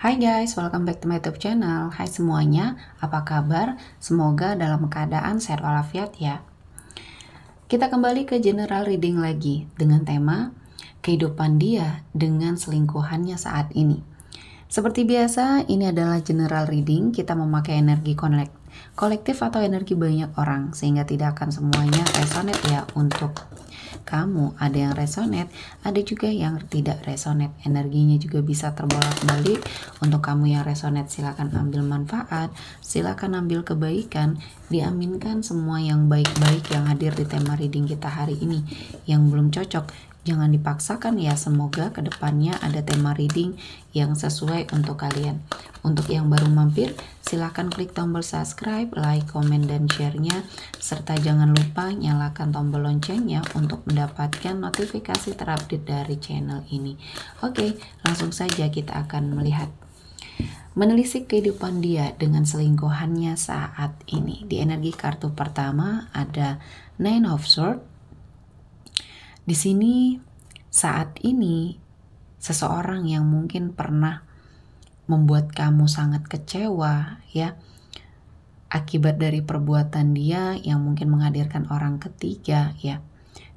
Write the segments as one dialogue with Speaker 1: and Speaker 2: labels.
Speaker 1: Hai guys, welcome back to my YouTube channel. Hai semuanya, apa kabar? Semoga dalam keadaan sehat walafiat ya. Kita kembali ke general reading lagi dengan tema kehidupan dia dengan selingkuhannya saat ini. Seperti biasa, ini adalah general reading. Kita memakai energi kolektif atau energi banyak orang sehingga tidak akan semuanya resonate ya untuk kamu. Ada yang resonate, ada juga yang tidak resonate. Energinya juga bisa terbolak-balik. Untuk kamu yang resonate, silakan ambil manfaat, silakan ambil kebaikan. Diaminkan semua yang baik-baik yang hadir di tema reading kita hari ini. Yang belum cocok, jangan dipaksakan ya. Semoga kedepannya ada tema reading yang sesuai untuk kalian. Untuk yang baru mampir, silahkan klik tombol subscribe, like, komen, dan share-nya. Serta jangan lupa nyalakan tombol loncengnya untuk mendapatkan notifikasi terupdate dari channel ini. Oke, langsung saja kita akan melihat. Menelisik kehidupan dia dengan selingkuhannya saat ini. Di energi kartu pertama ada Nine of Swords. Di sini saat ini seseorang yang mungkin pernah membuat kamu sangat kecewa ya, akibat dari perbuatan dia yang mungkin menghadirkan orang ketiga ya.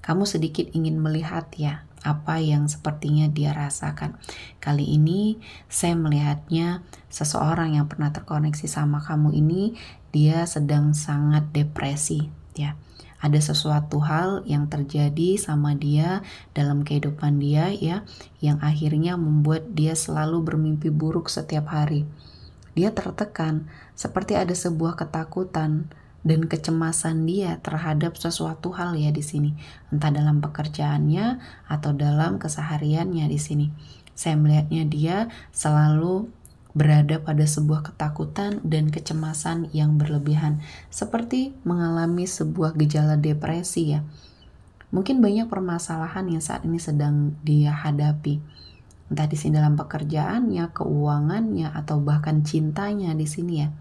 Speaker 1: Kamu sedikit ingin melihat ya apa yang sepertinya dia rasakan. Kali ini saya melihatnya seseorang yang pernah terkoneksi sama kamu ini, dia sedang sangat depresi ya. Ada sesuatu hal yang terjadi sama dia dalam kehidupan dia ya, yang akhirnya membuat dia selalu bermimpi buruk setiap hari. Dia tertekan, seperti ada sebuah ketakutan dan kecemasan dia terhadap sesuatu hal ya di sini, entah dalam pekerjaannya atau dalam kesehariannya di sini. Saya melihatnya dia selalu berada pada sebuah ketakutan dan kecemasan yang berlebihan, seperti mengalami sebuah gejala depresi ya. Mungkin banyak permasalahan yang saat ini sedang dia hadapi, entah di sini dalam pekerjaannya, keuangannya, atau bahkan cintanya di sini ya.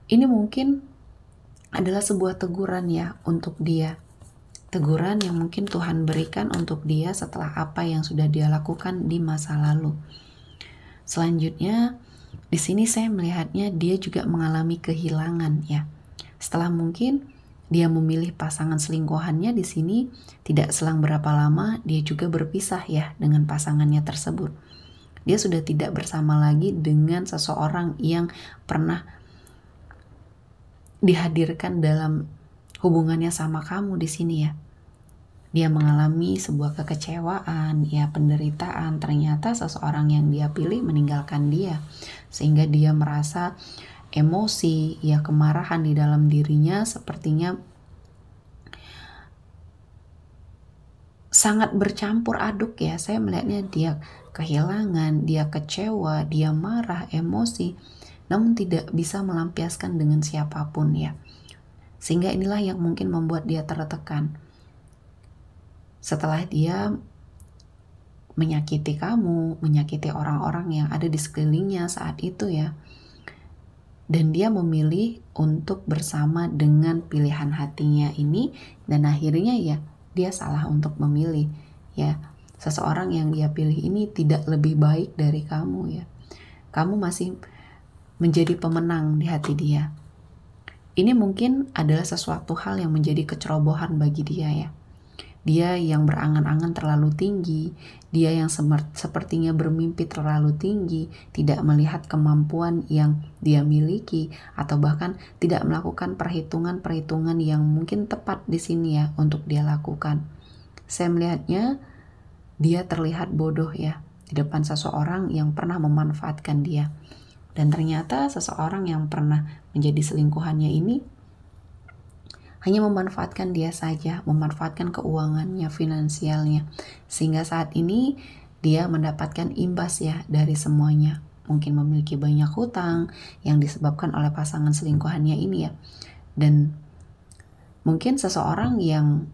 Speaker 1: Ini mungkin adalah sebuah teguran ya untuk dia. Teguran yang mungkin Tuhan berikan untuk dia setelah apa yang sudah dia lakukan di masa lalu. Selanjutnya, di sini saya melihatnya dia juga mengalami kehilangan ya. Setelah mungkin dia memilih pasangan selingkuhannya di sini, tidak selang berapa lama dia juga berpisah ya dengan pasangannya tersebut. Dia sudah tidak bersama lagi dengan seseorang yang pernah dihadirkan dalam hubungannya sama kamu di sini ya. Dia mengalami sebuah kekecewaan, ya penderitaan. Ternyata seseorang yang dia pilih meninggalkan dia, sehingga dia merasa emosi, ya kemarahan di dalam dirinya sepertinya sangat bercampur aduk ya. Saya melihatnya dia kehilangan, dia kecewa, dia marah, emosi, namun tidak bisa melampiaskan dengan siapapun ya. Sehingga inilah yang mungkin membuat dia tertekan. Setelah dia menyakiti kamu, menyakiti orang-orang yang ada di sekelilingnya saat itu ya, dan dia memilih untuk bersama dengan pilihan hatinya ini, dan akhirnya ya dia salah untuk memilih ya. Seseorang yang dia pilih ini tidak lebih baik dari kamu ya. Kamu masih menjadi pemenang di hati dia. Ini mungkin adalah sesuatu hal yang menjadi kecerobohan bagi dia ya. Dia yang berangan-angan terlalu tinggi, dia yang sepertinya bermimpi terlalu tinggi, tidak melihat kemampuan yang dia miliki, atau bahkan tidak melakukan perhitungan-perhitungan yang mungkin tepat di sini ya untuk dia lakukan. Saya melihatnya dia terlihat bodoh ya di depan seseorang yang pernah memanfaatkan dia. Dan ternyata seseorang yang pernah menjadi selingkuhannya ini hanya memanfaatkan dia saja, memanfaatkan keuangannya, finansialnya. Sehingga saat ini dia mendapatkan imbas ya dari semuanya. Mungkin memiliki banyak hutang yang disebabkan oleh pasangan selingkuhannya ini ya. Dan mungkin seseorang yang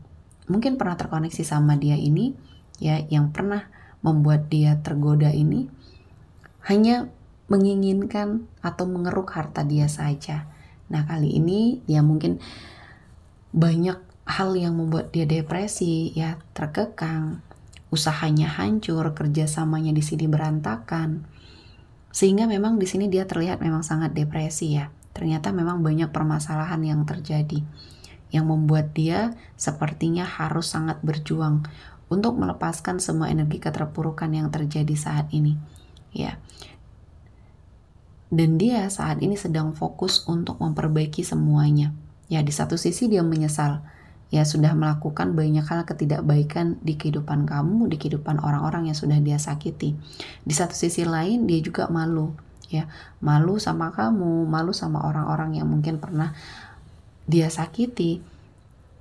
Speaker 1: mungkin pernah terkoneksi sama dia ini ya, yang pernah membuat dia tergoda ini, hanya menginginkan atau mengeruk harta dia saja. Nah kali ini dia mungkin banyak hal yang membuat dia depresi ya, terkekang, usahanya hancur, kerjasamanya di sini berantakan. Sehingga memang di sini dia terlihat memang sangat depresi ya. Ternyata memang banyak permasalahan yang terjadi yang membuat dia sepertinya harus sangat berjuang untuk melepaskan semua energi keterpurukan yang terjadi saat ini ya. Dan dia saat ini sedang fokus untuk memperbaiki semuanya ya. Di satu sisi dia menyesal ya, sudah melakukan banyak hal ketidakbaikan di kehidupan kamu, di kehidupan orang-orang yang sudah dia sakiti. Di satu sisi lain dia juga malu ya, malu sama kamu, malu sama orang-orang yang mungkin pernah dia sakiti.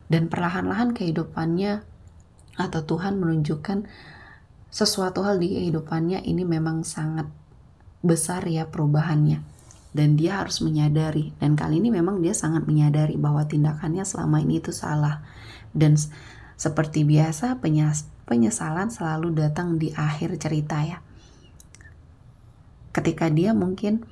Speaker 1: Dan perlahan-lahan kehidupannya atau Tuhan menunjukkan sesuatu hal di kehidupannya ini memang sangat besar ya perubahannya. Dan dia harus menyadari, dan kali ini memang dia sangat menyadari bahwa tindakannya selama ini itu salah. Dan seperti biasa penyesalan selalu datang di akhir cerita ya. Ketika dia mungkin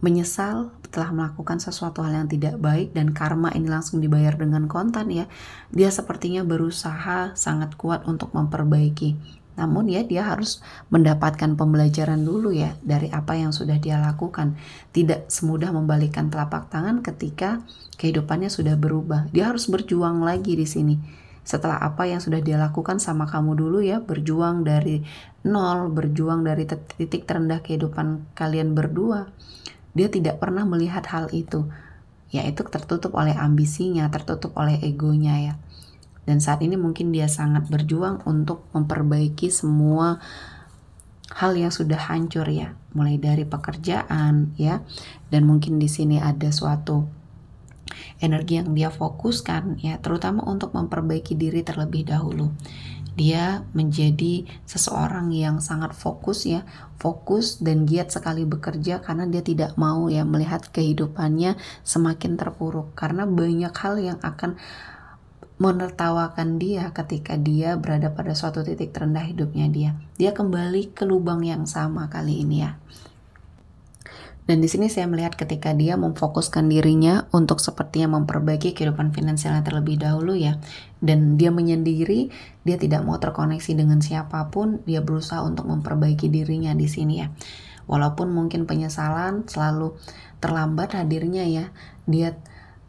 Speaker 1: menyesal telah melakukan sesuatu hal yang tidak baik dan karma ini langsung dibayar dengan kontan ya, dia sepertinya berusaha sangat kuat untuk memperbaiki. Namun ya dia harus mendapatkan pembelajaran dulu ya dari apa yang sudah dia lakukan. Tidak semudah membalikkan telapak tangan ketika kehidupannya sudah berubah. Dia harus berjuang lagi di sini. Setelah apa yang sudah dia lakukan sama kamu dulu ya, berjuang dari nol, berjuang dari titik terendah kehidupan kalian berdua. Dia tidak pernah melihat hal itu, yaitu tertutup oleh ambisinya, tertutup oleh egonya ya. Dan saat ini mungkin dia sangat berjuang untuk memperbaiki semua hal yang sudah hancur ya, mulai dari pekerjaan ya, dan mungkin di sini ada suatu energi yang dia fokuskan ya, terutama untuk memperbaiki diri terlebih dahulu. Dia menjadi seseorang yang sangat fokus ya, fokus dan giat sekali bekerja karena dia tidak mau ya melihat kehidupannya semakin terpuruk, karena banyak hal yang akan menertawakan dia ketika dia berada pada suatu titik terendah hidupnya dia. Dia kembali ke lubang yang sama kali ini ya. Dan di sini saya melihat ketika dia memfokuskan dirinya untuk sepertinya memperbaiki kehidupan finansialnya terlebih dahulu ya. Dan dia menyendiri, dia tidak mau terkoneksi dengan siapapun, dia berusaha untuk memperbaiki dirinya di sini ya. Walaupun mungkin penyesalan selalu terlambat hadirnya ya, dia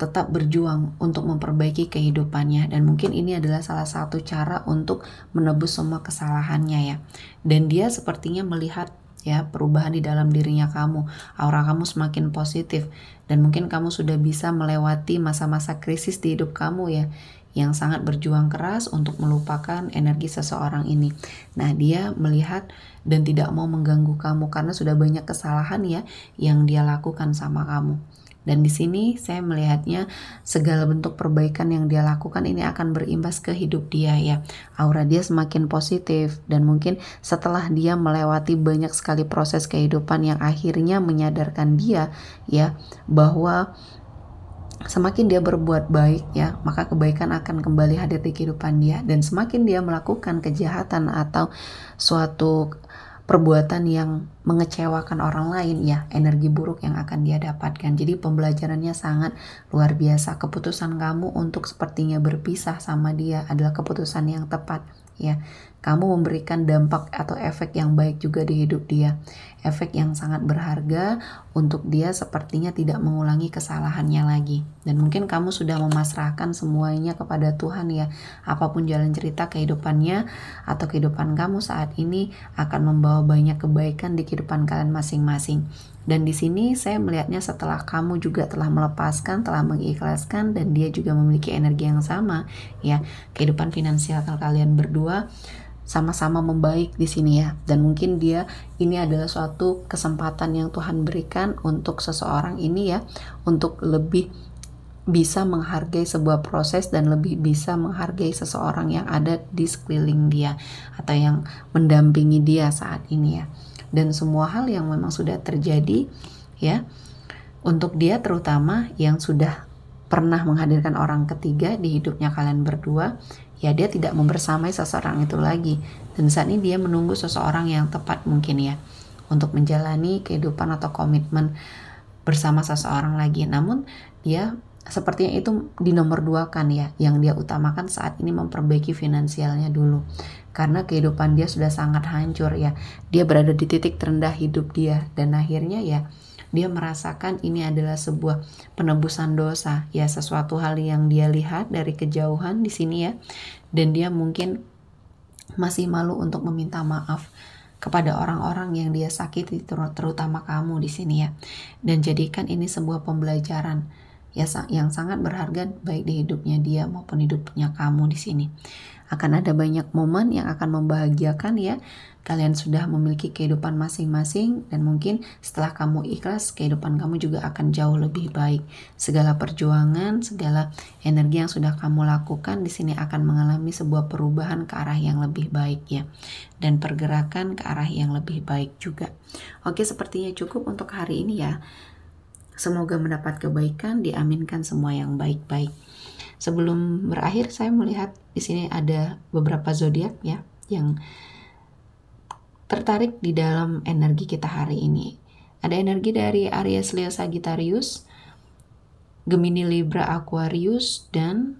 Speaker 1: tetap berjuang untuk memperbaiki kehidupannya. Dan mungkin ini adalah salah satu cara untuk menebus semua kesalahannya ya. Dan dia sepertinya melihat ya perubahan di dalam dirinya kamu, aura kamu semakin positif, dan mungkin kamu sudah bisa melewati masa-masa krisis di hidup kamu ya, yang sangat berjuang keras untuk melupakan energi seseorang ini. Nah dia melihat dan tidak mau mengganggu kamu karena sudah banyak kesalahan ya yang dia lakukan sama kamu. Dan di sini saya melihatnya segala bentuk perbaikan yang dia lakukan ini akan berimbas ke hidup dia ya. Aura dia semakin positif, dan mungkin setelah dia melewati banyak sekali proses kehidupan yang akhirnya menyadarkan dia ya bahwa semakin dia berbuat baik ya, maka kebaikan akan kembali hadir di kehidupan dia. Dan semakin dia melakukan kejahatan atau suatu perbuatan yang mengecewakan orang lain ya, energi buruk yang akan dia dapatkan. Jadi pembelajarannya sangat luar biasa. Keputusan kamu untuk sepertinya berpisah sama dia adalah keputusan yang tepat ya. Kamu memberikan dampak atau efek yang baik juga di hidup dia, efek yang sangat berharga untuk dia sepertinya tidak mengulangi kesalahannya lagi. Dan mungkin kamu sudah memasrahkan semuanya kepada Tuhan ya. Apapun jalan cerita kehidupannya atau kehidupan kamu saat ini akan membawa banyak kebaikan di kehidupan kalian masing-masing. Dan di sini saya melihatnya setelah kamu juga telah melepaskan, telah mengikhlaskan, dan dia juga memiliki energi yang sama ya, kehidupan finansial kalian berdua sama-sama membaik di sini ya. Dan mungkin dia ini adalah suatu kesempatan yang Tuhan berikan untuk seseorang ini ya, untuk lebih bisa menghargai sebuah proses dan lebih bisa menghargai seseorang yang ada di sekeliling dia atau yang mendampingi dia saat ini ya. Dan semua hal yang memang sudah terjadi ya untuk dia, terutama yang sudah pernah menghadirkan orang ketiga di hidupnya kalian berdua ya, dia tidak membersamai seseorang itu lagi. Dan saat ini dia menunggu seseorang yang tepat mungkin ya untuk menjalani kehidupan atau komitmen bersama seseorang lagi. Namun dia sepertinya itu dinomor dua kan ya, yang dia utamakan saat ini memperbaiki finansialnya dulu. karena kehidupan dia sudah sangat hancur ya. Dia berada di titik terendah hidup dia, dan akhirnya ya dia merasakan ini adalah sebuah penebusan dosa ya, sesuatu hal yang dia lihat dari kejauhan di sini ya, dan dia mungkin masih malu untuk meminta maaf kepada orang-orang yang dia sakiti, terutama kamu di sini ya. Dan jadikan ini sebuah pembelajaran ya yang sangat berharga baik di hidupnya dia maupun hidupnya kamu di sini. Akan ada banyak momen yang akan membahagiakan ya. Kalian sudah memiliki kehidupan masing-masing, dan mungkin setelah kamu ikhlas, kehidupan kamu juga akan jauh lebih baik. Segala perjuangan, segala energi yang sudah kamu lakukan di sini akan mengalami sebuah perubahan ke arah yang lebih baik ya, dan pergerakan ke arah yang lebih baik juga. Oke, sepertinya cukup untuk hari ini ya. Semoga mendapat kebaikan, diaminkan semua yang baik-baik. Sebelum berakhir, saya melihat di sini ada beberapa zodiak ya yang tertarik di dalam energi kita hari ini. Ada energi dari Aries, Leo, Sagittarius, Gemini, Libra, Aquarius, dan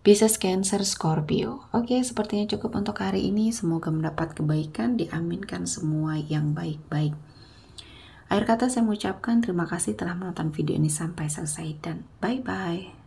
Speaker 1: Pisces, Cancer, Scorpio. Oke, sepertinya cukup untuk hari ini. Semoga mendapat kebaikan, diaminkan semua yang baik-baik. Akhir kata saya mengucapkan terima kasih telah menonton video ini sampai selesai, dan bye-bye.